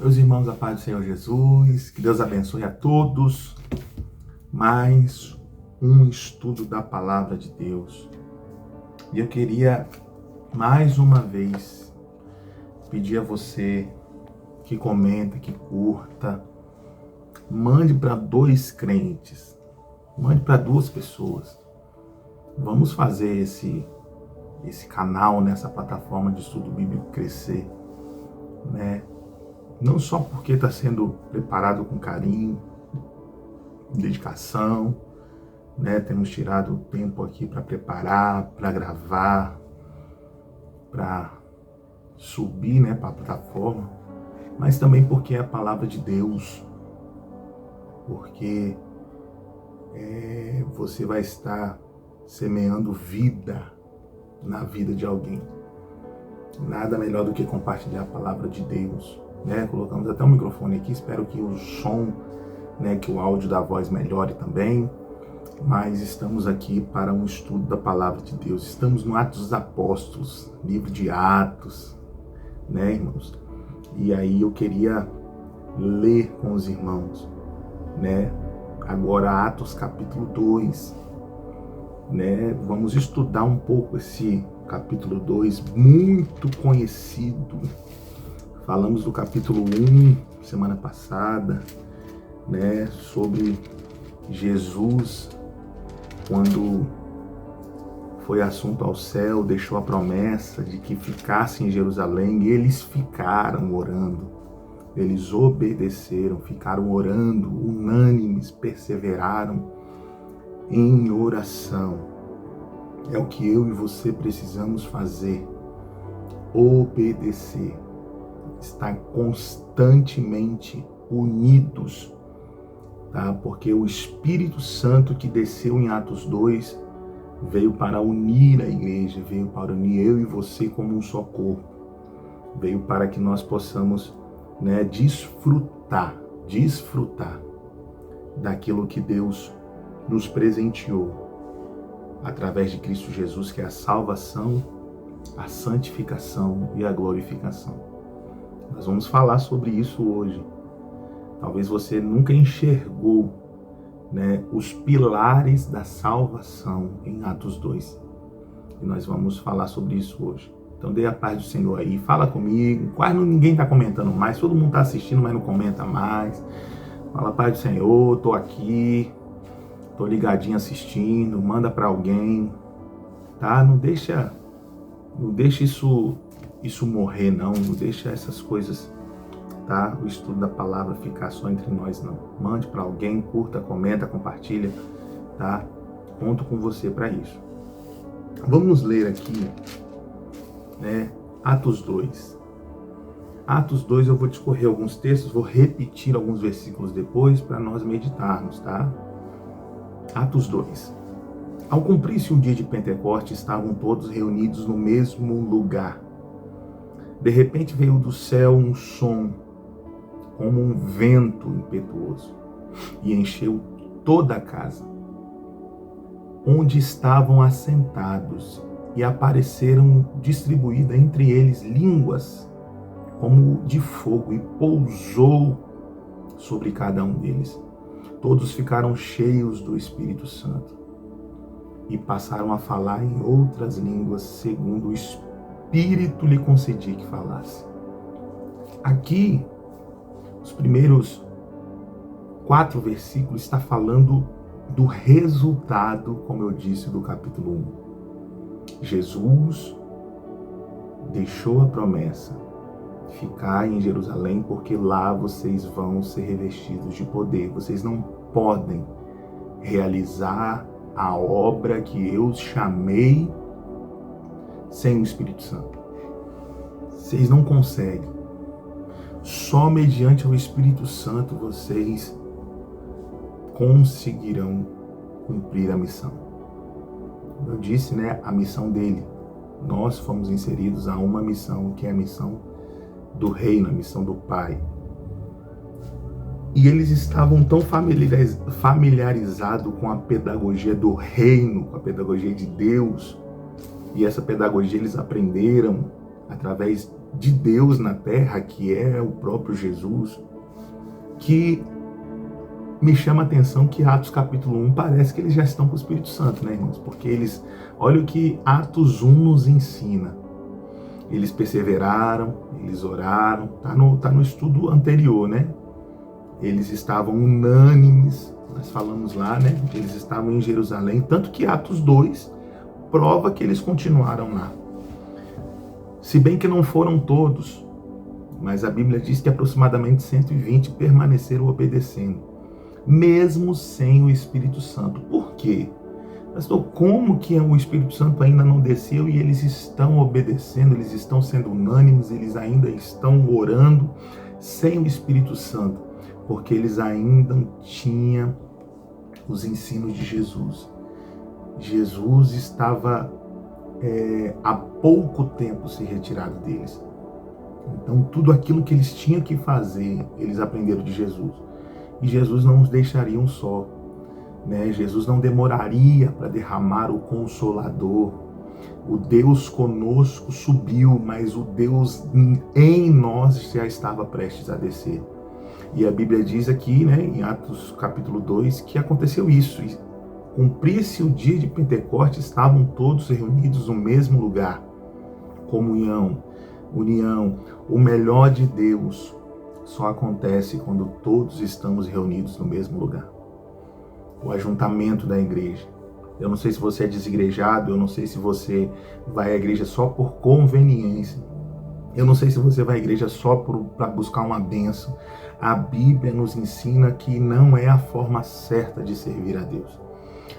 Meus irmãos, a paz do Senhor Jesus, que Deus abençoe a todos. Mais um estudo da Palavra de Deus. E eu queria, mais uma vez, pedir a você que comenta, que curta, mande para 2 crentes, mande para 2 pessoas. Vamos fazer esse canal, nessa plataforma de estudo bíblico crescer, né? Não só porque está sendo preparado com carinho, dedicação, né? Temos tirado tempo aqui para preparar, para gravar, para subir, né, para a plataforma, mas também porque é a palavra de Deus, porque você vai estar semeando vida na vida de alguém. Nada melhor do que compartilhar a palavra de Deus, né? Colocamos até um microfone aqui, espero que o som, né, que o áudio da voz melhore também, mas estamos aqui para um estudo da palavra de Deus. Estamos no Atos dos Apóstolos, livro de Atos, né, irmãos? E aí eu queria ler com os irmãos, né, agora Atos capítulo 2, né? Vamos estudar um pouco esse capítulo 2, muito conhecido. Falamos do capítulo 1 semana passada, né, sobre Jesus, quando foi assunto ao céu, deixou a promessa de que ficasse em Jerusalém, e eles ficaram orando, eles obedeceram, ficaram orando, unânimes, perseveraram em oração. É o que eu e você precisamos fazer, obedecer, estar constantemente unidos, tá? Porque o Espírito Santo que desceu em Atos 2 veio para unir a igreja, veio para unir eu e você como um só corpo, veio para que nós possamos, né, desfrutar daquilo que Deus nos presenteou através de Cristo Jesus, que é a salvação, a santificação e a glorificação. Nós vamos falar sobre isso hoje. Talvez você nunca enxergou, né, os pilares da salvação em Atos 2. E nós vamos falar sobre isso hoje. Então dê a paz do Senhor aí, fala comigo. Quase ninguém está comentando mais, todo mundo está assistindo, mas não comenta mais. Fala, paz do Senhor, estou aqui, estou ligadinho assistindo, manda para alguém, tá? Não deixa isso morrer, não deixa essas coisas, tá? O estudo da palavra ficar só entre nós, não. Mande para alguém, curta, comenta, compartilha, tá? Conto com você para isso. Vamos ler aqui, né, Atos 2. Atos 2, eu vou discorrer alguns textos, vou repetir alguns versículos depois para nós meditarmos, tá? Atos 2. Ao cumprir-se o dia de Pentecostes, estavam todos reunidos no mesmo lugar. De repente veio do céu um som, como um vento impetuoso, e encheu toda a casa, onde estavam assentados, e apareceram distribuídas entre eles línguas, como de fogo, e pousou sobre cada um deles. Todos ficaram cheios do Espírito Santo, e passaram a falar em outras línguas, segundo o Espírito lhe concedia que falasse. Aqui, os primeiros 4 versículos está falando do resultado, como eu disse, do capítulo 1. Jesus deixou a promessa, ficar em Jerusalém, porque lá vocês vão ser revestidos de poder. Vocês não podem realizar a obra que eu chamei sem o Espírito Santo. Vocês não conseguem. Só mediante o Espírito Santo vocês conseguirão cumprir a missão. Eu disse, né, a missão dele. Nós fomos inseridos a uma missão, que é a missão do reino, a missão do Pai. E eles estavam tão familiarizados com a pedagogia do reino, com a pedagogia de Deus, e essa pedagogia eles aprenderam através de Deus na terra, que é o próprio Jesus, que me chama a atenção que Atos capítulo 1 parece que eles já estão com o Espírito Santo, né, irmãos? Porque olha o que Atos 1 nos ensina. Eles perseveraram, eles oraram, tá no estudo anterior, né? Eles estavam unânimes, nós falamos lá, né? Eles estavam em Jerusalém, tanto que Atos 2 prova que eles continuaram lá. Se bem que não foram todos, mas a Bíblia diz que aproximadamente 120 permaneceram obedecendo, mesmo sem o Espírito Santo. Por quê? Pastor, como que o Espírito Santo ainda não desceu e eles estão obedecendo, eles estão sendo unânimes, eles ainda estão orando sem o Espírito Santo? Porque eles ainda tinham os ensinos de Jesus. Jesus estava há pouco tempo se retirado deles. Então tudo aquilo que eles tinham que fazer, eles aprenderam de Jesus. E Jesus não os deixaria só. Jesus não demoraria para derramar o Consolador. O Deus conosco subiu, mas o Deus em nós já estava prestes a descer. E a Bíblia diz aqui, em Atos capítulo 2, que aconteceu isso. Cumprir-se o dia de Pentecostes, estavam todos reunidos no mesmo lugar. Comunhão, união, o melhor de Deus só acontece quando todos estamos reunidos no mesmo lugar. O ajuntamento da igreja. Eu não sei se você é desigrejado, eu não sei se você vai à igreja só por conveniência. Eu não sei se você vai à igreja só para buscar uma bênção. A Bíblia nos ensina que não é a forma certa de servir a Deus.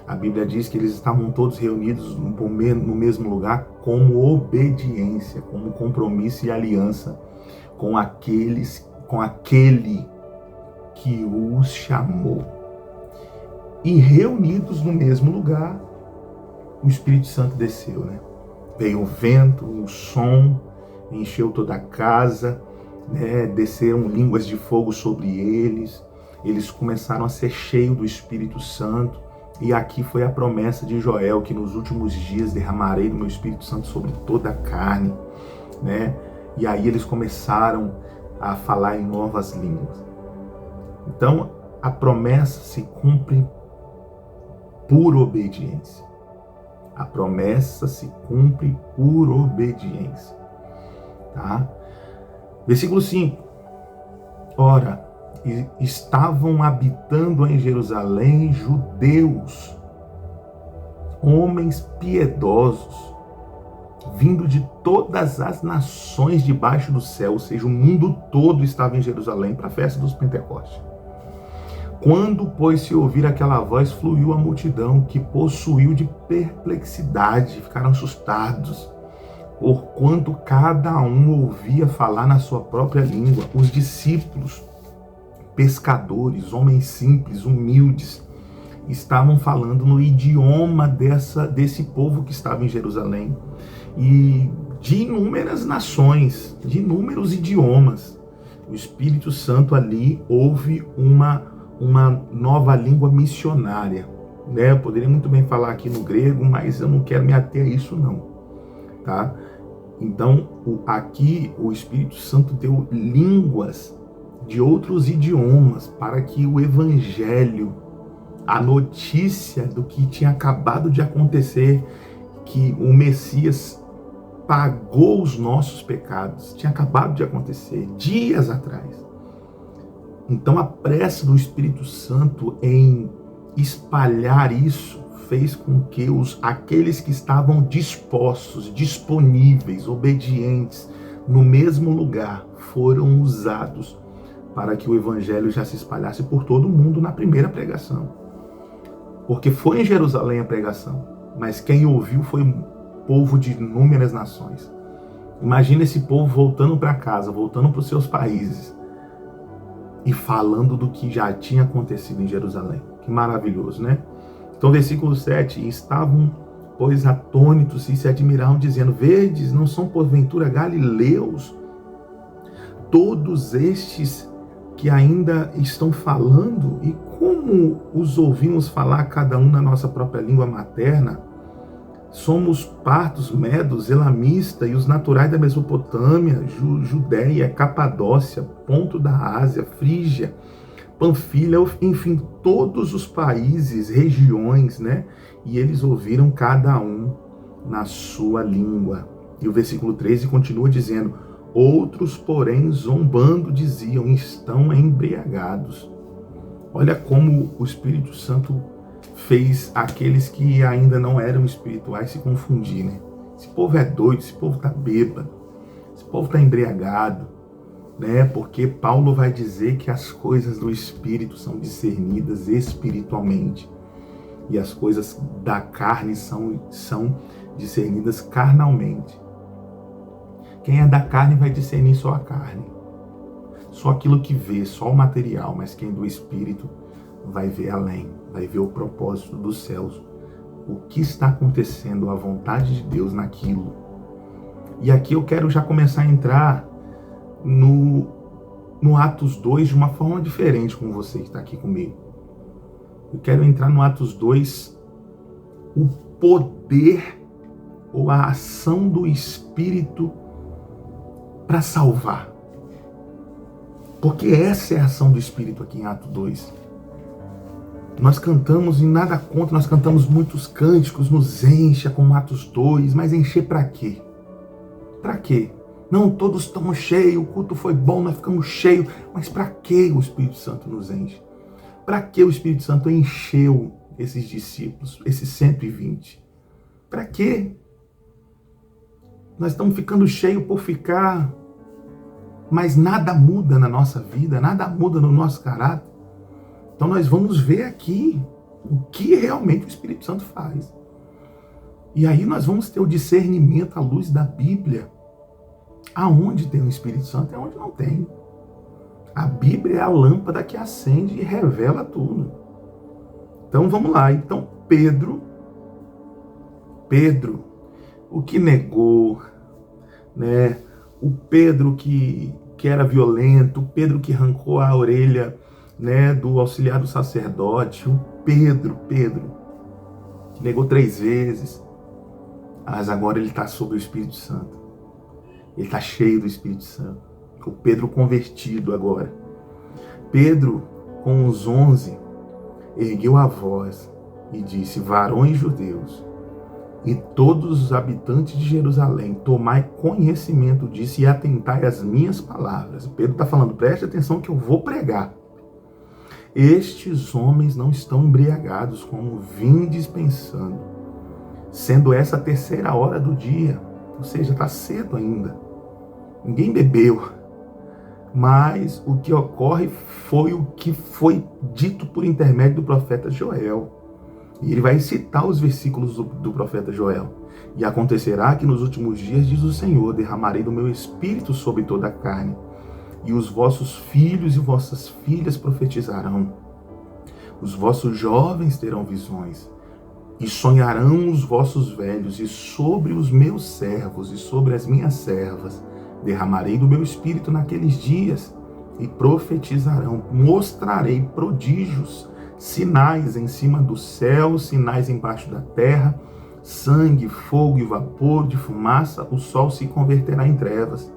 A Bíblia diz que eles estavam todos reunidos no mesmo lugar como obediência, como compromisso e aliança com aquele que os chamou. E reunidos no mesmo lugar, o Espírito Santo desceu, Veio o vento, o som, encheu toda a casa, desceram línguas de fogo sobre eles, eles começaram a ser cheios do Espírito Santo, e aqui foi a promessa de Joel, que nos últimos dias derramarei do meu Espírito Santo sobre toda a carne, E aí eles começaram a falar em novas línguas. Então, a promessa se cumpre por obediência. A promessa se cumpre por obediência. Tá? Versículo 5. Ora, estavam habitando em Jerusalém judeus, homens piedosos, vindo de todas as nações debaixo do céu, ou seja, o mundo todo estava em Jerusalém para a festa dos Pentecostes. Quando, pois, se ouvir aquela voz, fluiu a multidão, que possuiu de perplexidade, ficaram assustados, porquanto cada um ouvia falar na sua própria língua. Os discípulos, pescadores, homens simples, humildes, estavam falando no idioma desse povo que estava em Jerusalém, e de inúmeras nações, de inúmeros idiomas. O Espírito Santo ali houve uma nova língua missionária, Eu poderia muito bem falar aqui no grego, mas eu não quero me ater a isso não, tá? Então, aqui o Espírito Santo deu línguas de outros idiomas para que o Evangelho, a notícia do que tinha acabado de acontecer, que o Messias pagou os nossos pecados, tinha acabado de acontecer dias atrás. Então a pressa do Espírito Santo em espalhar isso fez com que aqueles que estavam dispostos, disponíveis, obedientes, no mesmo lugar, foram usados para que o Evangelho já se espalhasse por todo o mundo na primeira pregação. Porque foi em Jerusalém a pregação, mas quem ouviu foi um povo de inúmeras nações. Imagina esse povo voltando para casa, voltando para os seus países e falando do que já tinha acontecido em Jerusalém. Que maravilhoso, Então, versículo 7, estavam, pois, atônitos e se admiravam, dizendo: Verdes, não são porventura galileus todos estes que ainda estão falando? E como os ouvimos falar cada um na nossa própria língua materna? Somos partos, medos, elamista e os naturais da Mesopotâmia, Judéia, Capadócia, Ponto da Ásia, Frígia, Panfilha, enfim, todos os países, regiões, né? E eles ouviram cada um na sua língua. E o versículo 13 continua dizendo: outros, porém, zombando, diziam, estão embriagados. Olha como o Espírito Santo fez aqueles que ainda não eram espirituais se confundir, né? Esse povo é doido, esse povo está bêbado, esse povo está embriagado, né? Porque Paulo vai dizer que as coisas do Espírito são discernidas espiritualmente e as coisas da carne são discernidas carnalmente. Quem é da carne vai discernir só a carne, só aquilo que vê, só o material, mas quem é do Espírito vai ver além, vai ver o propósito dos céus, o que está acontecendo, a vontade de Deus naquilo. E aqui eu quero já começar a entrar no Atos 2 de uma forma diferente com você que está aqui comigo. Eu quero entrar no Atos 2, o poder ou a ação do Espírito para salvar. Porque essa é a ação do Espírito aqui em Atos 2. Nós cantamos, e nada contra, nós cantamos muitos cânticos, nos encha como Atos 2, mas encher para quê? Para quê? Não, todos estamos cheios, o culto foi bom, nós ficamos cheios, mas para que o Espírito Santo nos enche? Para que o Espírito Santo encheu esses discípulos, esses 120? Para quê? Nós estamos ficando cheios por ficar, mas nada muda na nossa vida, nada muda no nosso caráter. Então nós vamos ver aqui o que realmente o Espírito Santo faz. E aí nós vamos ter o discernimento à luz da Bíblia. Aonde tem o Espírito Santo é onde não tem. A Bíblia é a lâmpada que acende e revela tudo. Então vamos lá. Então Pedro, o que negou, né? O Pedro que era violento, o Pedro que arrancou a orelha, né, do auxiliar do sacerdote, o Pedro, que negou 3 vezes, mas agora ele está sob o Espírito Santo, ele está cheio do Espírito Santo, o Pedro convertido agora. Pedro, com os 11, ergueu a voz e disse: varões judeus, e todos os habitantes de Jerusalém, tomai conhecimento disso e atentai às minhas palavras. Pedro está falando, preste atenção que eu vou pregar. Estes homens não estão embriagados, como vindes pensando, sendo essa a 3ª hora do dia, ou seja, está cedo ainda. Ninguém bebeu, mas o que ocorre foi o que foi dito por intermédio do profeta Joel. E ele vai citar os versículos do profeta Joel. E acontecerá que nos últimos dias, diz o Senhor, derramarei do meu espírito sobre toda a carne, e os vossos filhos e vossas filhas profetizarão. Os vossos jovens terão visões, e sonharão os vossos velhos, e sobre os meus servos e sobre as minhas servas derramarei do meu espírito naqueles dias, e profetizarão. Mostrarei prodígios, sinais em cima do céu, sinais embaixo da terra, sangue, fogo e vapor de fumaça. O sol se converterá em trevas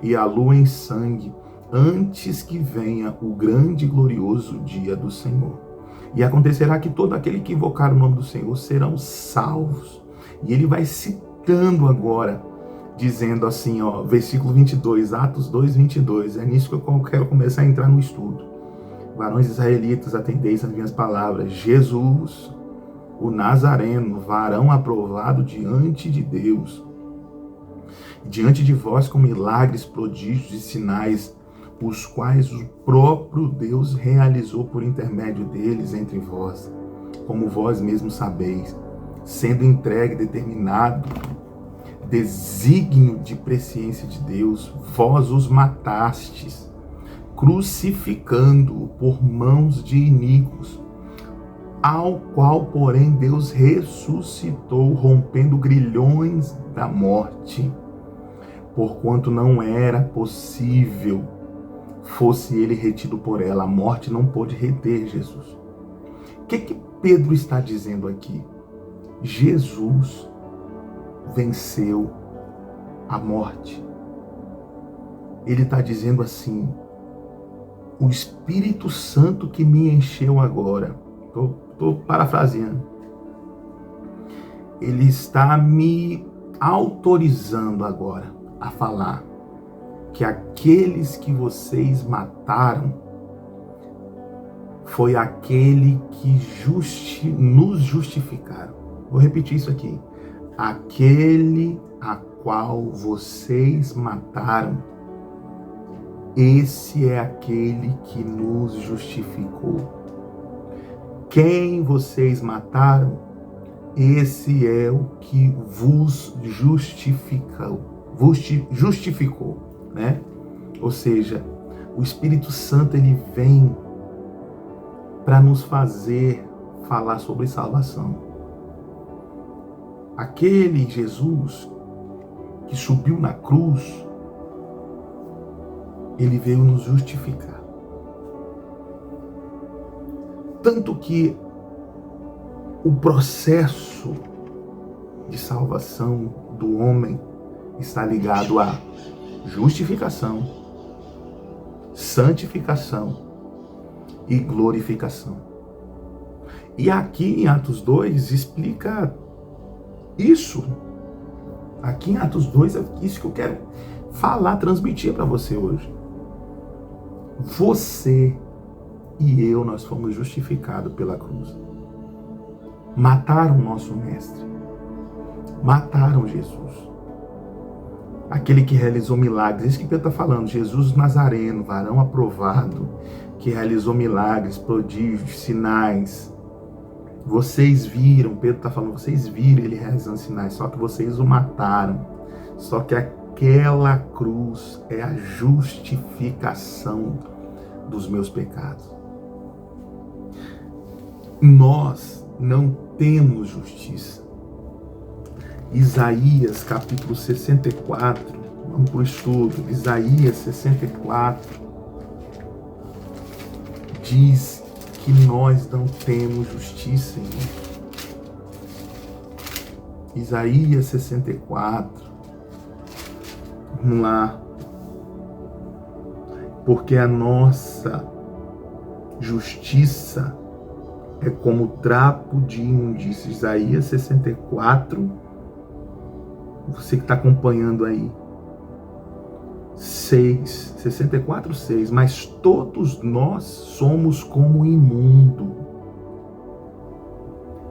e a lua em sangue, antes que venha o grande e glorioso dia do Senhor. E acontecerá que todo aquele que invocar o nome do Senhor serão salvos. E ele vai citando agora, dizendo assim, ó, versículo 22, Atos 2, 22. É nisso que eu quero começar a entrar no estudo. Varões israelitas, atendeis às minhas palavras. Jesus, o Nazareno, varão aprovado diante de Deus, diante de vós com milagres, prodígios e sinais, os quais o próprio Deus realizou por intermédio deles entre vós, como vós mesmos sabeis, sendo entregue, determinado, desígnio de presciência de Deus, vós os matastes, crucificando-o por mãos de iníquos, ao qual, porém, Deus ressuscitou, rompendo grilhões da morte, porquanto não era possível fosse ele retido por ela. A morte não pôde reter Jesus. O que Pedro está dizendo aqui? Jesus venceu a morte. Ele está dizendo assim: o Espírito Santo que me encheu agora, estou parafraseando, ele está me autorizando agora a falar que aqueles que vocês mataram foi aquele que nos justificaram. Vou repetir isso aqui. Aquele a qual vocês mataram, esse é aquele que nos justificou. Quem vocês mataram, esse é o que vos justificou, né? Ou seja, o Espírito Santo, ele vem para nos fazer falar sobre salvação. Aquele Jesus que subiu na cruz, ele veio nos justificar. Tanto que o processo de salvação do homem está ligado à justificação, santificação e glorificação. E aqui em Atos 2 explica isso. Aqui em Atos 2 é isso que eu quero falar, transmitir para você hoje. Você e eu, nós fomos justificados pela cruz. Mataram o nosso mestre. Mataram Jesus. Aquele que realizou milagres. Isso que Pedro está falando. Jesus Nazareno, varão aprovado, que realizou milagres, prodígios, sinais. Vocês viram, Pedro está falando, vocês viram ele realizando sinais, só que vocês o mataram. Só que aquela cruz é a justificação dos meus pecados. Nós não temos justiça. Isaías capítulo 64, vamos para o estudo. Isaías 64 diz que nós não temos justiça, irmão. Isaías 64, vamos lá. Porque a nossa justiça é como trapo de imundícia. Isaías 64, você que está acompanhando aí, 64, 6. Mas todos nós somos como imundo,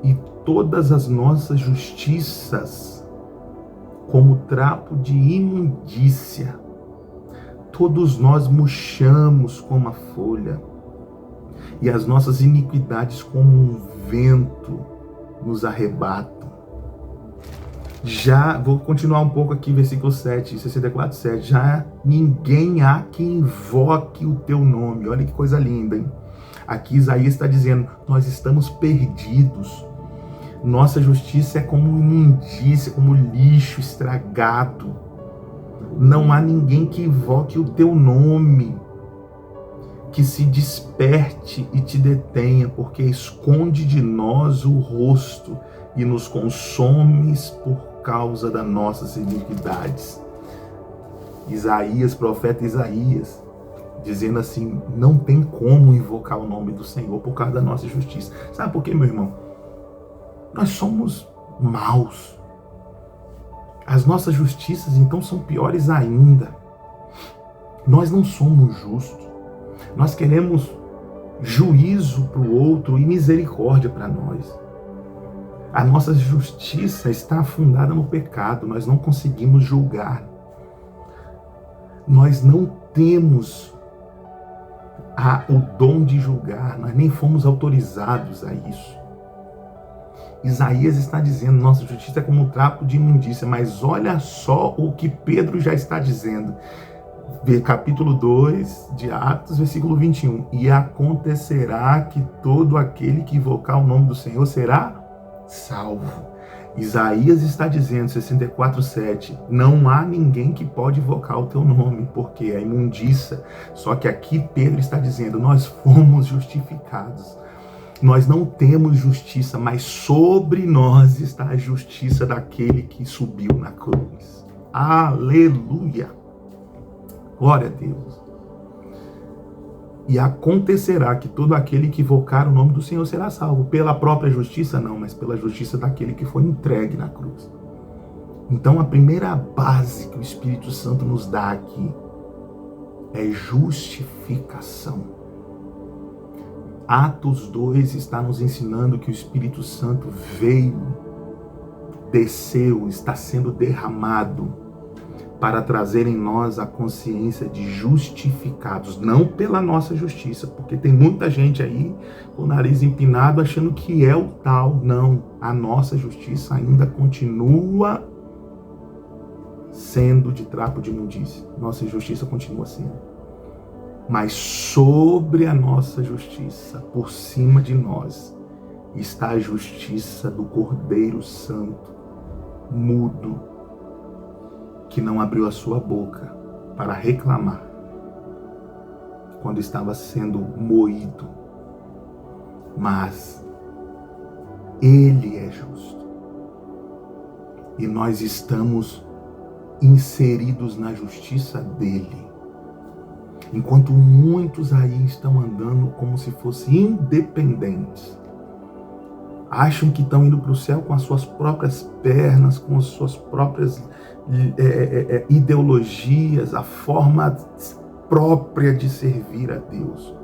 e todas as nossas justiças como trapo de imundícia. Todos nós murchamos como a folha, e as nossas iniquidades como um vento nos arrebatam. Já, vou continuar um pouco aqui, versículo 7, 64, 7. Já ninguém há que invoque o teu nome. Olha que coisa linda, hein? Aqui Isaías está dizendo, nós estamos perdidos. Nossa justiça é como imundícia, como lixo estragado. Não há ninguém que invoque o teu nome, que se desperte e te detenha, porque esconde de nós o rosto e nos consomes por causa das nossas iniquidades. Isaías, profeta Isaías, dizendo assim, não tem como invocar o nome do Senhor por causa da nossa justiça. Sabe por quê, meu irmão? Nós somos maus. As nossas justiças, então, são piores ainda. Nós não somos justos. Nós queremos juízo para o outro e misericórdia para nós. A nossa justiça está afundada no pecado. Nós não conseguimos julgar. Nós não temos o dom de julgar. Nós nem fomos autorizados a isso. Isaías está dizendo, nossa justiça é como um trapo de imundícia. Mas olha só o que Pedro já está dizendo. Capítulo 2 de Atos, versículo 21. E acontecerá que todo aquele que invocar o nome do Senhor será salvo. Isaías está dizendo, 64, 7, não há ninguém que pode invocar o teu nome, porque é imundícia. Só que aqui Pedro está dizendo, nós fomos justificados. Nós não temos justiça, mas sobre nós está a justiça daquele que subiu na cruz. Aleluia! Glória a Deus. E acontecerá que todo aquele que invocar o nome do Senhor será salvo. Pela própria justiça, não, mas pela justiça daquele que foi entregue na cruz. Então, a primeira base que o Espírito Santo nos dá aqui é justificação. Atos 2 está nos ensinando que o Espírito Santo veio, desceu, está sendo derramado para trazer em nós a consciência de justificados, não pela nossa justiça, porque tem muita gente aí com o nariz empinado achando que é o tal. Não, a nossa justiça ainda continua sendo de trapo de imundícia. Nossa justiça continua sendo. Mas sobre a nossa justiça, por cima de nós, está a justiça do Cordeiro Santo, mudo, que não abriu a sua boca para reclamar quando estava sendo moído. Mas Ele é justo. E nós estamos inseridos na justiça dEle. Enquanto muitos aí estão andando como se fossem independentes. Acham que estão indo para o céu com as suas próprias pernas, com as suas próprias ideologias, a forma própria de servir a Deus.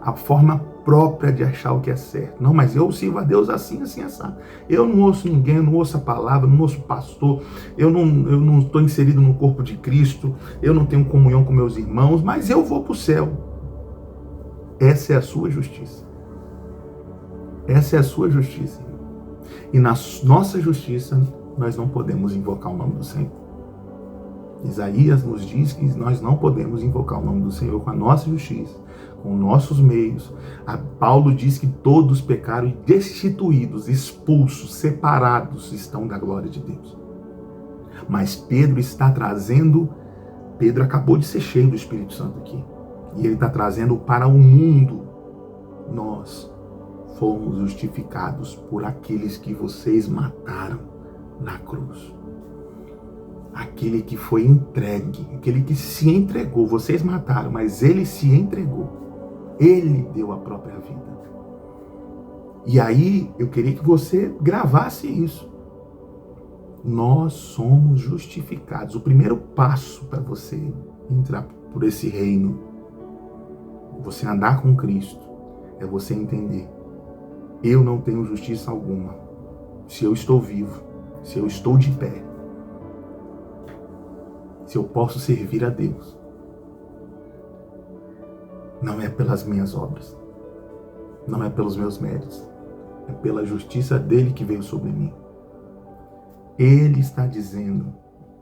A forma própria de achar o que é certo. Não, mas eu sirvo a Deus assim, assim, assim. Eu não ouço ninguém, eu não ouço a palavra, eu não ouço pastor, eu não estou inserido no corpo de Cristo, eu não tenho comunhão com meus irmãos, mas eu vou para o céu. Essa é a sua justiça. Essa é a sua justiça. E na nossa justiça, nós não podemos invocar o nome do Senhor. Isaías nos diz que nós não podemos invocar o nome do Senhor com a nossa justiça, com nossos meios. Paulo diz que todos pecaram e destituídos, expulsos, separados estão da glória de Deus. Mas Pedro está trazendo, Pedro acabou de ser cheio do Espírito Santo aqui, e ele está trazendo para o mundo: nós fomos justificados por aqueles que vocês mataram na cruz. Aquele que foi entregue, aquele que se entregou, vocês mataram, mas ele se entregou. Ele deu a própria vida. E aí, eu queria que você gravasse isso. Nós somos justificados. O primeiro passo para você entrar por esse reino, você andar com Cristo, é você entender: eu não tenho justiça alguma. Se eu estou vivo, se eu estou de pé, se eu posso servir a Deus, não é pelas minhas obras, não é pelos meus méritos, é pela justiça dele que veio sobre mim. Ele está dizendo: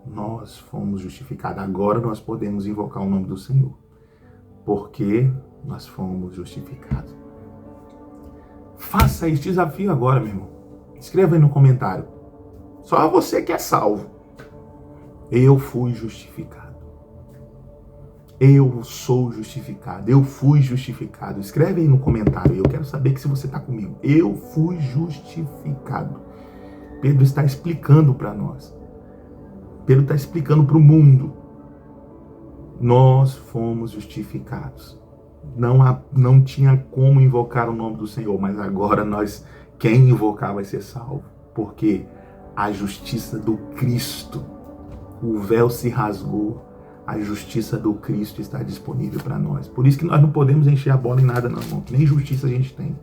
nós fomos justificados. Agora nós podemos invocar o nome do Senhor, porque nós fomos justificados. Faça esse desafio agora, meu irmão. Escreva aí no comentário. Só você que é salvo. Eu fui justificado. Eu sou justificado. Eu fui justificado. Escreve aí no comentário. Eu quero saber que se você está comigo. Eu fui justificado. Pedro está explicando para nós. Pedro está explicando para o mundo. Nós fomos justificados. Não tinha como invocar o nome do Senhor, mas agora quem invocar vai ser salvo. Porque a justiça do Cristo, o véu se rasgou, a justiça do Cristo está disponível para nós. Por isso que nós não podemos encher a bola em nada, não, irmão. Nem justiça a gente tem.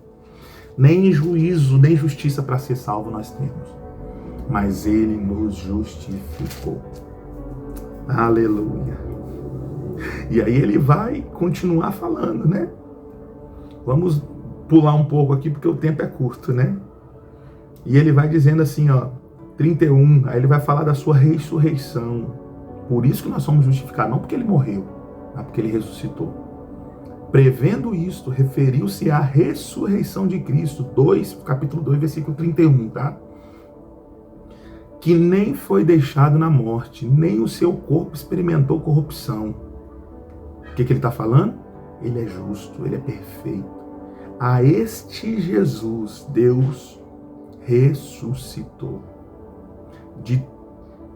Nem juízo, nem justiça para ser salvo nós temos. Mas Ele nos justificou. Aleluia. E aí ele vai continuar falando, né? Vamos pular um pouco aqui porque o tempo é curto, né? E ele vai dizendo assim, ó, 31, aí ele vai falar da sua ressurreição. Por isso que nós somos justificados, não porque ele morreu, mas porque ele ressuscitou. Prevendo isto, referiu-se à ressurreição de Cristo, capítulo 2, versículo 31, tá? Que nem foi deixado na morte, nem o seu corpo experimentou corrupção. O que ele está falando? Ele é justo, ele é perfeito. A este Jesus, Deus ressuscitou, de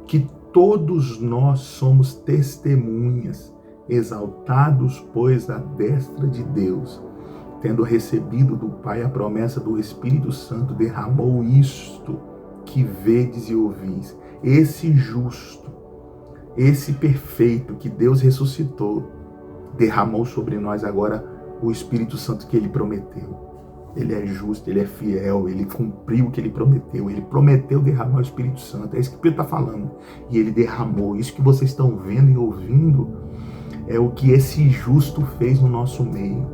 que todos nós somos testemunhas, exaltados, pois, à destra de Deus, tendo recebido do Pai a promessa do Espírito Santo, derramou isto que vedes e ouvis. Esse justo, esse perfeito que Deus ressuscitou, derramou sobre nós agora o Espírito Santo que Ele prometeu. Ele é justo, Ele é fiel, Ele cumpriu o que Ele prometeu. Ele prometeu derramar o Espírito Santo. É isso que Pedro está falando. E Ele derramou. Isso que vocês estão vendo e ouvindo é o que esse justo fez no nosso meio.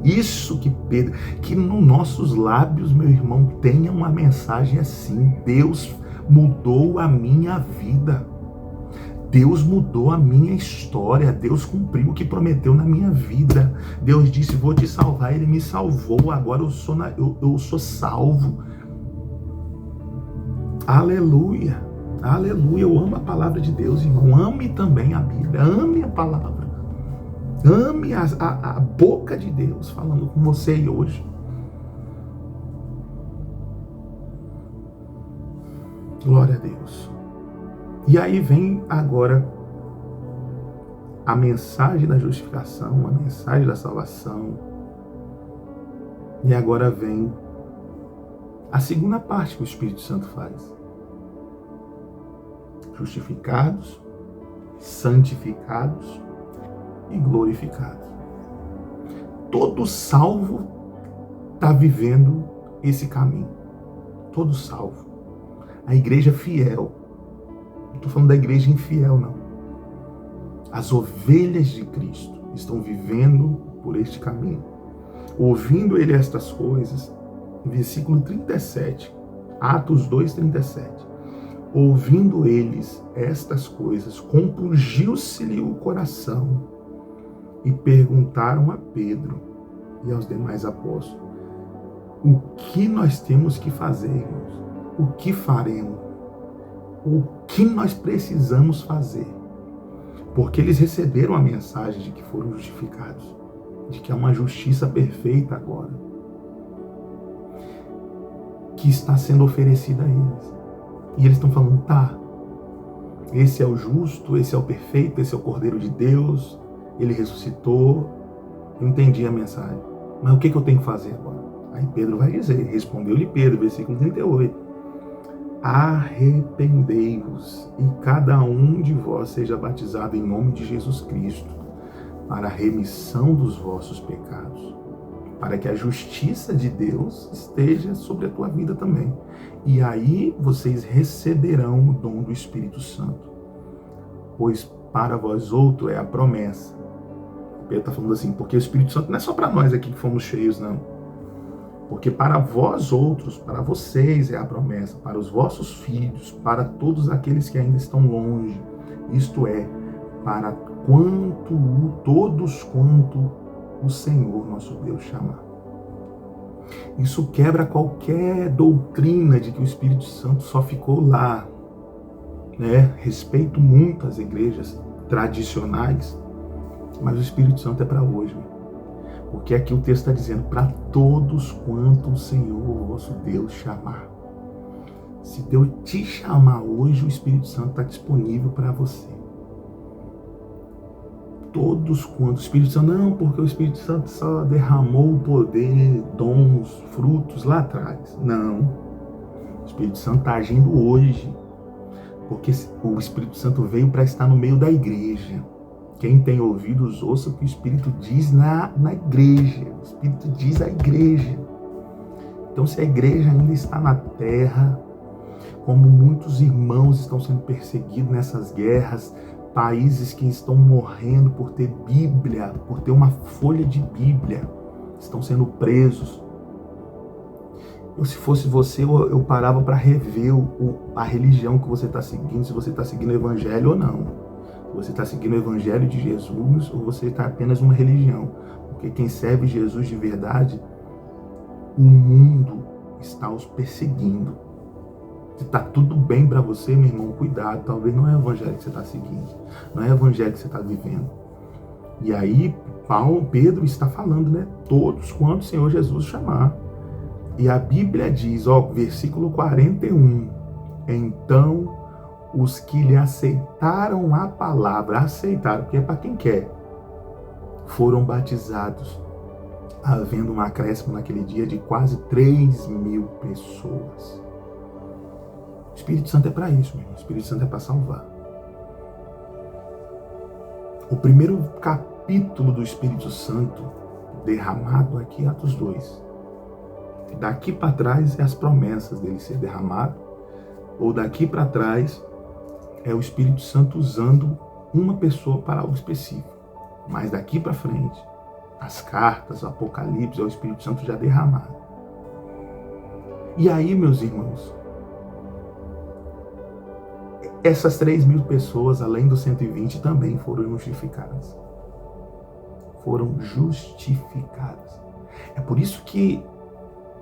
Isso que Pedro, que nos nossos lábios, meu irmão, tenha uma mensagem assim: Deus mudou a minha vida. Deus mudou a minha história. Deus cumpriu o que prometeu na minha vida. Deus disse: vou te salvar. Ele me salvou. Agora eu sou salvo. Aleluia. Aleluia. Eu amo a palavra de Deus, irmão. Ame também a Bíblia. Ame a palavra. Ame a boca de Deus falando com você hoje. Glória a Deus. E aí vem agora a mensagem da justificação, a mensagem da salvação. E agora vem a segunda parte que o Espírito Santo faz. Justificados, santificados e glorificados. Todo salvo está vivendo esse caminho. Todo salvo. A igreja fiel. Não estou falando da igreja infiel, não. As ovelhas de Cristo estão vivendo por este caminho. Ouvindo ele estas coisas, versículo 37, Atos 2:37. Ouvindo eles estas coisas, compungiu-se-lhe o coração e perguntaram a Pedro e aos demais apóstolos: o que nós temos que fazer, irmãos? O que faremos? O que nós precisamos fazer? Porque eles receberam a mensagem de que foram justificados, de que há uma justiça perfeita agora, que está sendo oferecida a eles. E eles estão falando: tá, esse é o justo, esse é o perfeito, esse é o Cordeiro de Deus, ele ressuscitou, eu entendi a mensagem, mas o que eu tenho que fazer agora? Aí Pedro vai dizer, respondeu-lhe Pedro, versículo 38, arrependei-vos e cada um de vós seja batizado em nome de Jesus Cristo para a remissão dos vossos pecados, para que a justiça de Deus esteja sobre a tua vida também. E aí vocês receberão o dom do Espírito Santo, pois para vós outro é a promessa. Pedro está falando assim, porque o Espírito Santo não é só para nós aqui que fomos cheios, não. Porque para vós outros, para vocês é a promessa, para os vossos filhos, para todos aqueles que ainda estão longe, isto é, para todos quanto o Senhor nosso Deus chamar. Isso quebra qualquer doutrina de que o Espírito Santo só ficou lá, né? Respeito muito as igrejas tradicionais, mas o Espírito Santo é para hoje, né? Porque aqui o texto está dizendo, para todos quanto o Senhor, vosso Deus, chamar. Se Deus te chamar hoje, o Espírito Santo está disponível para você. Todos quanto o Espírito Santo, não, porque o Espírito Santo só derramou o poder, dons, frutos lá atrás. Não. O Espírito Santo está agindo hoje. Porque o Espírito Santo veio para estar no meio da igreja. Quem tem ouvidos, ouça o que o Espírito diz na igreja. O Espírito diz à igreja. Então, se a igreja ainda está na terra, como muitos irmãos estão sendo perseguidos nessas guerras, países que estão morrendo por ter Bíblia, por ter uma folha de Bíblia, estão sendo presos. Se fosse você, eu parava para rever a religião que você está seguindo, se você está seguindo o Evangelho ou não. Você está seguindo o Evangelho de Jesus ou você está apenas uma religião? Porque quem serve Jesus de verdade, o mundo está os perseguindo. Se está tudo bem para você, meu irmão, cuidado. Talvez não é o Evangelho que você está seguindo. Não é o Evangelho que você está vivendo. E aí Pedro está falando, né? Todos quanto o Senhor Jesus chamar. E a Bíblia diz, versículo 41, então os que lhe aceitaram a palavra, aceitaram, porque é para quem quer, foram batizados, havendo um acréscimo naquele dia de quase 3.000 pessoas. O Espírito Santo é para isso, meu irmão. O Espírito Santo é para salvar. O primeiro capítulo do Espírito Santo derramado aqui, Atos 2. Daqui para trás é as promessas dele ser derramado, ou daqui para trás é o Espírito Santo usando uma pessoa para algo específico. Mas daqui para frente, as cartas, o Apocalipse, é o Espírito Santo já derramado. E aí, meus irmãos, essas 3.000 pessoas, além dos 120, também foram justificadas. Foram justificadas. É por isso que,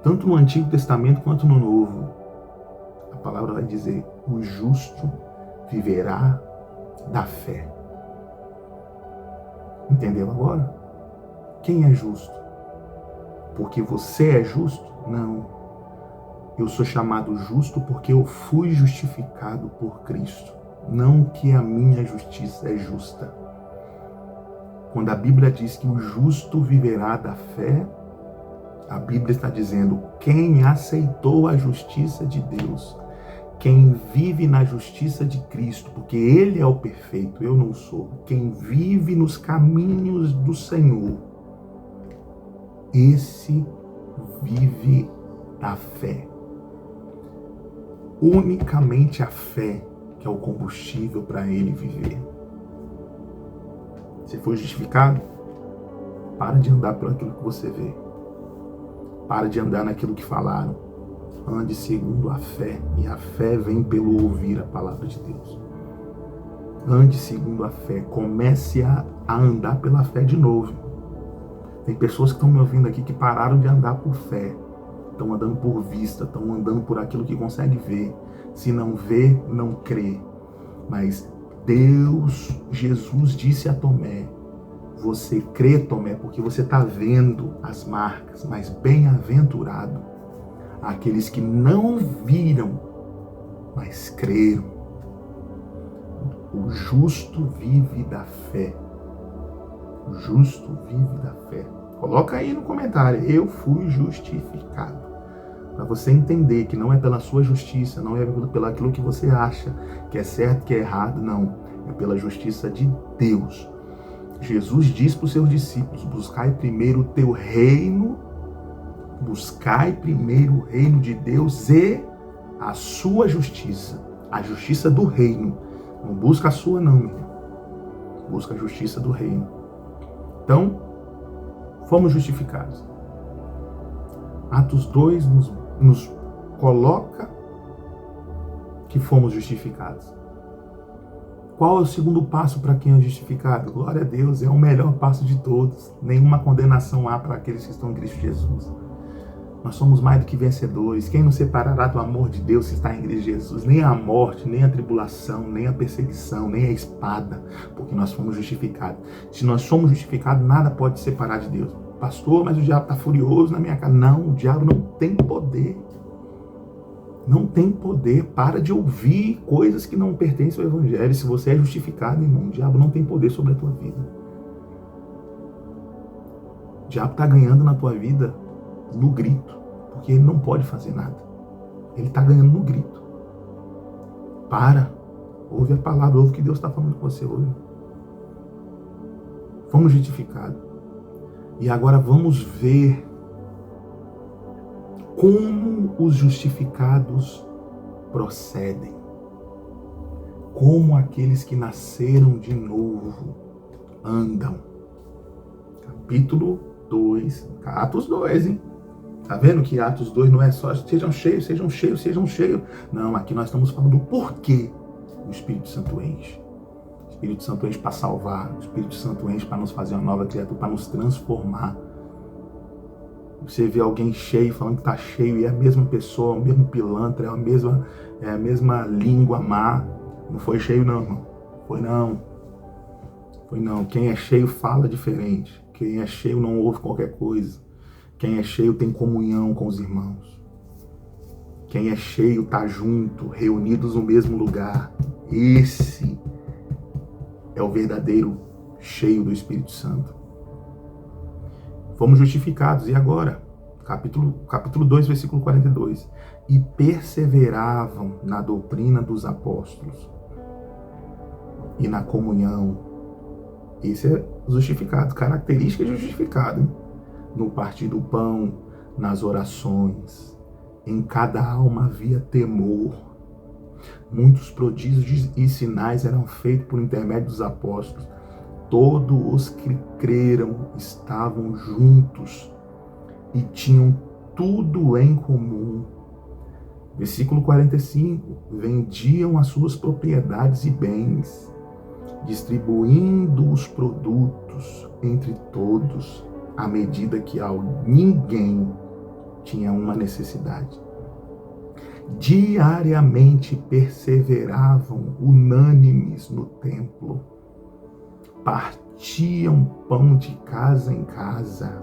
tanto no Antigo Testamento quanto no Novo, a palavra vai dizer, o justo viverá da fé. Entendeu agora? Quem é justo? Porque você é justo? Não. Eu sou chamado justo porque eu fui justificado por Cristo. Não que a minha justiça é justa. Quando a Bíblia diz que o justo viverá da fé, a Bíblia está dizendo, quem aceitou a justiça de Deus, quem vive na justiça de Cristo, porque Ele é o perfeito, eu não sou. Quem vive nos caminhos do Senhor, esse vive da fé. Unicamente a fé que é o combustível para ele viver. Você foi justificado? Para de andar por aquilo que você vê. Para de andar naquilo que falaram. Ande segundo a fé. E a fé vem pelo ouvir a palavra de Deus. Ande segundo a fé. Comece a andar pela fé de novo. Tem pessoas que estão me ouvindo aqui que pararam de andar por fé. Estão andando por vista. Estão andando por aquilo que consegue ver. Se não vê, não crê. Mas Deus, Jesus disse a Tomé, você crê, Tomé, porque você está vendo as marcas, mas bem-aventurado aqueles que não viram, mas creram. O justo vive da fé. O justo vive da fé. Coloca aí no comentário, eu fui justificado. Para você entender que não é pela sua justiça, não é pelo aquilo que você acha que é certo, que é errado, não. É pela justiça de Deus. Jesus diz para os seus discípulos, buscai primeiro o teu reino, buscai primeiro o reino de Deus e a sua justiça. A justiça do reino. Não busca a sua não, meu irmão. Busca a justiça do reino. Então, fomos justificados. Atos 2 nos coloca que fomos justificados. Qual é o segundo passo para quem é justificado? Glória a Deus, é o melhor passo de todos. Nenhuma condenação há para aqueles que estão em Cristo Jesus. Nós somos mais do que vencedores. Quem nos separará do amor de Deus se está em Cristo Jesus? Nem a morte, nem a tribulação, nem a perseguição, nem a espada, porque nós fomos justificados. Se nós somos justificados, nada pode separar de Deus. Pastor, mas o diabo está furioso na minha casa. Não, o diabo não tem poder. Não tem poder. Para de ouvir coisas que não pertencem ao Evangelho. Se você é justificado, irmão, o diabo não tem poder sobre a tua vida. O diabo está ganhando na tua vida no grito, porque ele não pode fazer nada. Ele está ganhando no grito. Para. Ouve a palavra, ouve o que Deus está falando com você hoje. Fomos justificados. E agora vamos ver como os justificados procedem. Como aqueles que nasceram de novo andam. Capítulo 2, Atos 2, hein? Tá vendo que Atos 2 não é só sejam cheios, sejam cheios, sejam cheios. Não, aqui nós estamos falando do porquê o Espírito Santo enche. O Espírito Santo enche para salvar, o Espírito Santo enche para nos fazer uma nova criatura, para nos transformar. Você vê alguém cheio, falando que está cheio, e é a mesma pessoa, o mesmo pilantra, é a mesma língua má. Não foi cheio não, irmão. Foi não. Foi não. Quem é cheio fala diferente. Quem é cheio não ouve qualquer coisa. Quem é cheio tem comunhão com os irmãos. Quem é cheio está junto, reunidos no mesmo lugar. Esse é o verdadeiro cheio do Espírito Santo. Fomos justificados. E agora? Capítulo 2, versículo 42. E perseveravam na doutrina dos apóstolos e na comunhão. Esse é justificado, característica de justificado, hein? No partir do pão, nas orações. Em cada alma havia temor. Muitos prodígios e sinais eram feitos por intermédio dos apóstolos. Todos os que creram estavam juntos e tinham tudo em comum. Versículo 45. Vendiam as suas propriedades e bens, distribuindo os produtos entre todos, à medida que ninguém tinha uma necessidade. Diariamente perseveravam unânimes no templo, partiam pão de casa em casa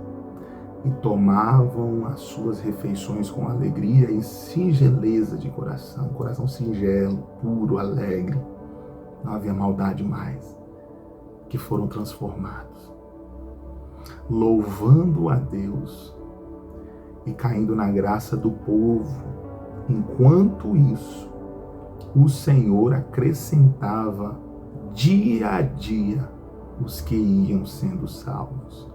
e tomavam as suas refeições com alegria e singeleza de coração, coração singelo, puro, alegre. Não havia maldade mais, que foram transformados, louvando a Deus e caindo na graça do povo. Enquanto isso, o Senhor acrescentava dia a dia os que iam sendo salvos.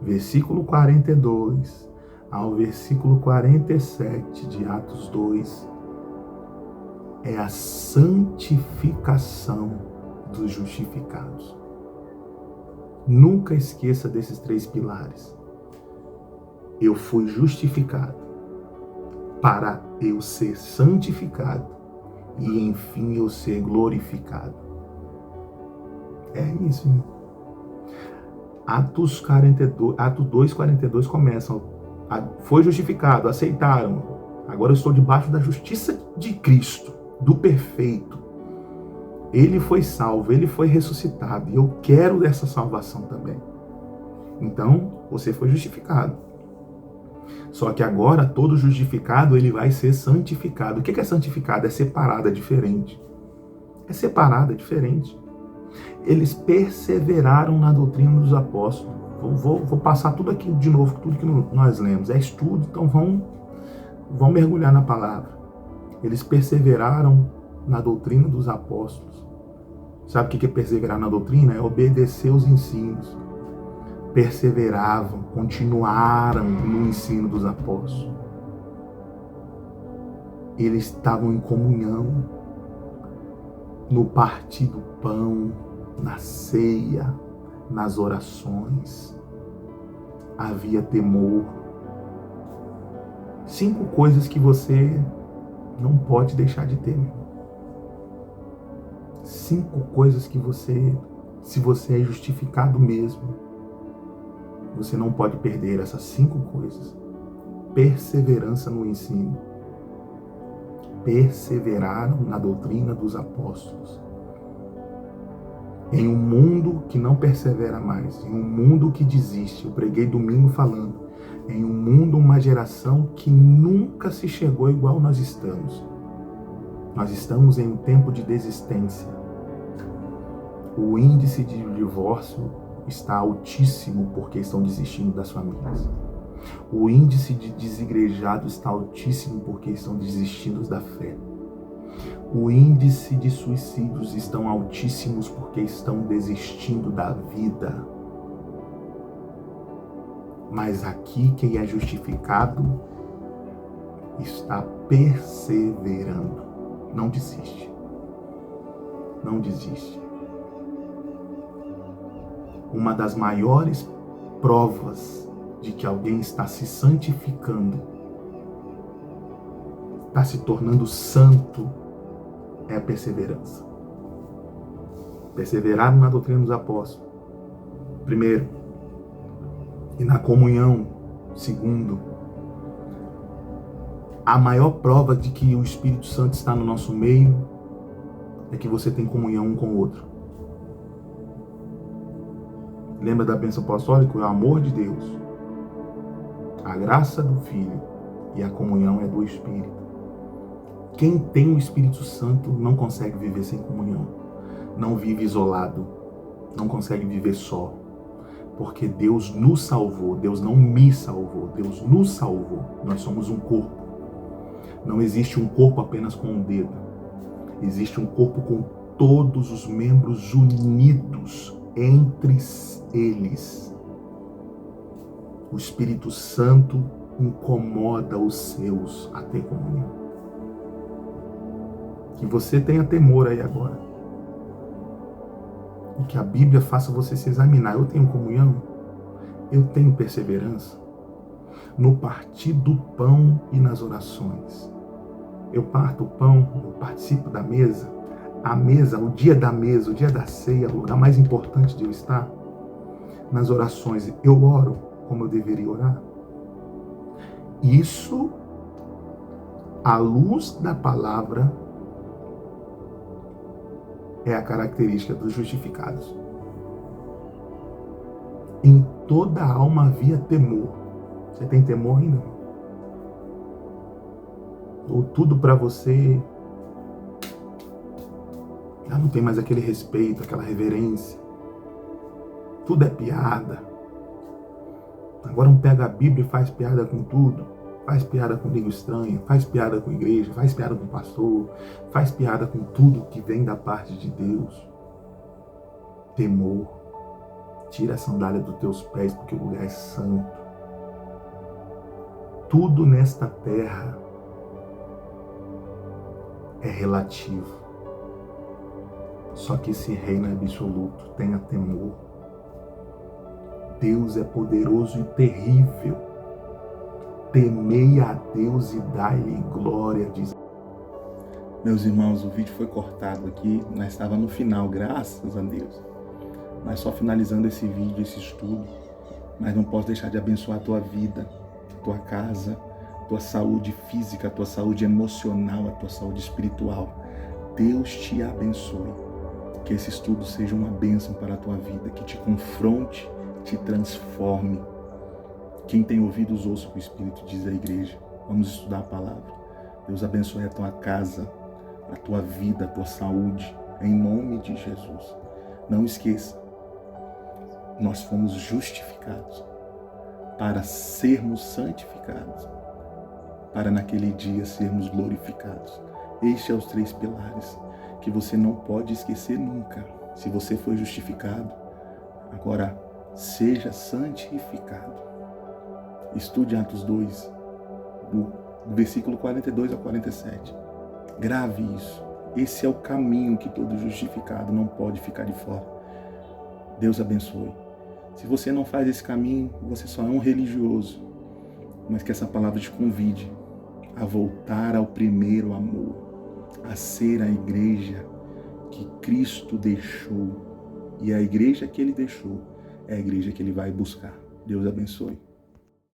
Versículo 42 ao versículo 47 de Atos 2 é a santificação dos justificados. Nunca esqueça desses 3 pilares. Eu fui justificado para eu ser santificado e, enfim, eu ser glorificado. É isso, irmão. Atos 2:42 começam. Foi justificado, aceitaram. Agora eu estou debaixo da justiça de Cristo, do perfeito. Ele foi salvo, ele foi ressuscitado. E eu quero essa salvação também. Então, você foi justificado. Só que agora, todo justificado, ele vai ser santificado. O que é santificado? É separado, é diferente. É separado, é diferente. Eles perseveraram na doutrina dos apóstolos. Vou passar tudo aqui de novo, tudo que nós lemos. É estudo, então vão mergulhar na palavra. Eles perseveraram na doutrina dos apóstolos. Sabe o que é perseverar na doutrina? É obedecer os ensinos. Perseveravam, continuaram no ensino dos apóstolos. Eles estavam em comunhão, no partir do pão, na ceia, nas orações. Havia temor. 5 coisas que você não pode deixar de ter. 5 coisas que você, se você é justificado mesmo, você não pode perder essas 5 coisas. Perseverança no ensino. Perseveraram na doutrina dos apóstolos. Em um mundo que não persevera mais, em um mundo que desiste, eu preguei domingo falando, em um mundo, uma geração que nunca se chegou igual nós estamos. Nós estamos em um tempo de desistência. O índice de divórcio está altíssimo porque estão desistindo das famílias. O índice de desigrejados está altíssimo porque estão desistindo da fé. O índice de suicídios estão altíssimos porque estão desistindo da vida. Mas aqui quem é justificado está perseverando. Não desiste. Não desiste. Uma das maiores provas de que alguém está se santificando, está se tornando santo, é a perseverança. Perseveraram na doutrina dos apóstolos, primeiro, e na comunhão, segundo. A maior prova de que o Espírito Santo está no nosso meio é que você tem comunhão um com o outro. Lembra da bênção apostólica? O amor de Deus, a graça do Filho e a comunhão é do Espírito. Quem tem o Espírito Santo não consegue viver sem comunhão, não vive isolado, não consegue viver só, porque Deus nos salvou. Deus não me salvou, Deus nos salvou. Nós somos um corpo. Não existe um corpo apenas com um dedo, existe um corpo com todos os membros unidos entre eles. O Espírito Santo incomoda os seus a ter comunhão. Que você tenha temor aí agora. E que a Bíblia faça você se examinar. Eu tenho comunhão? Eu tenho perseverança? No partir do pão e nas orações. Eu parto o pão, eu participo da mesa. A mesa, o dia da mesa, o dia da ceia, o lugar mais importante de eu estar. Nas orações, eu oro como eu deveria orar. Isso, à luz da palavra, é a característica dos justificados. Em toda a alma havia temor. Você tem temor ainda? Ou tudo para você já não tem mais aquele respeito, aquela reverência? Tudo é piada. Agora um pega a Bíblia e faz piada com tudo. Faz piada com língua estranha, faz piada com a igreja, faz piada com o pastor, faz piada com tudo que vem da parte de Deus. Temor. Tira a sandália dos teus pés, porque o lugar é santo. Tudo nesta terra é relativo. Só que esse reino é absoluto. Tenha temor. Deus é poderoso e terrível. Temei a Deus e dai-lhe glória, diz. Meus irmãos, o vídeo foi cortado aqui, nós estava no final, graças a Deus. Mas só finalizando esse vídeo, esse estudo, mas não posso deixar de abençoar a tua vida, a tua casa, a tua saúde física, a tua saúde emocional, a tua saúde espiritual. Deus te abençoe. Que esse estudo seja uma bênção para a tua vida, que te confronte, te transforme. Quem tem ouvidos, ouça o que o Espírito diz à igreja. Vamos estudar a palavra. Deus abençoe a tua casa, a tua vida, a tua saúde, em nome de Jesus. Não esqueça, nós fomos justificados para sermos santificados, para naquele dia sermos glorificados. Estes são os 3 pilares que você não pode esquecer nunca. Se você foi justificado, agora seja santificado. Estude Atos 2, do versículo 42 a 47. Grave isso. Esse é o caminho que todo justificado não pode ficar de fora. Deus abençoe. Se você não faz esse caminho, você só é um religioso. Mas que essa palavra te convide a voltar ao primeiro amor, a ser a igreja que Cristo deixou. E a igreja que Ele deixou é a igreja que Ele vai buscar. Deus abençoe.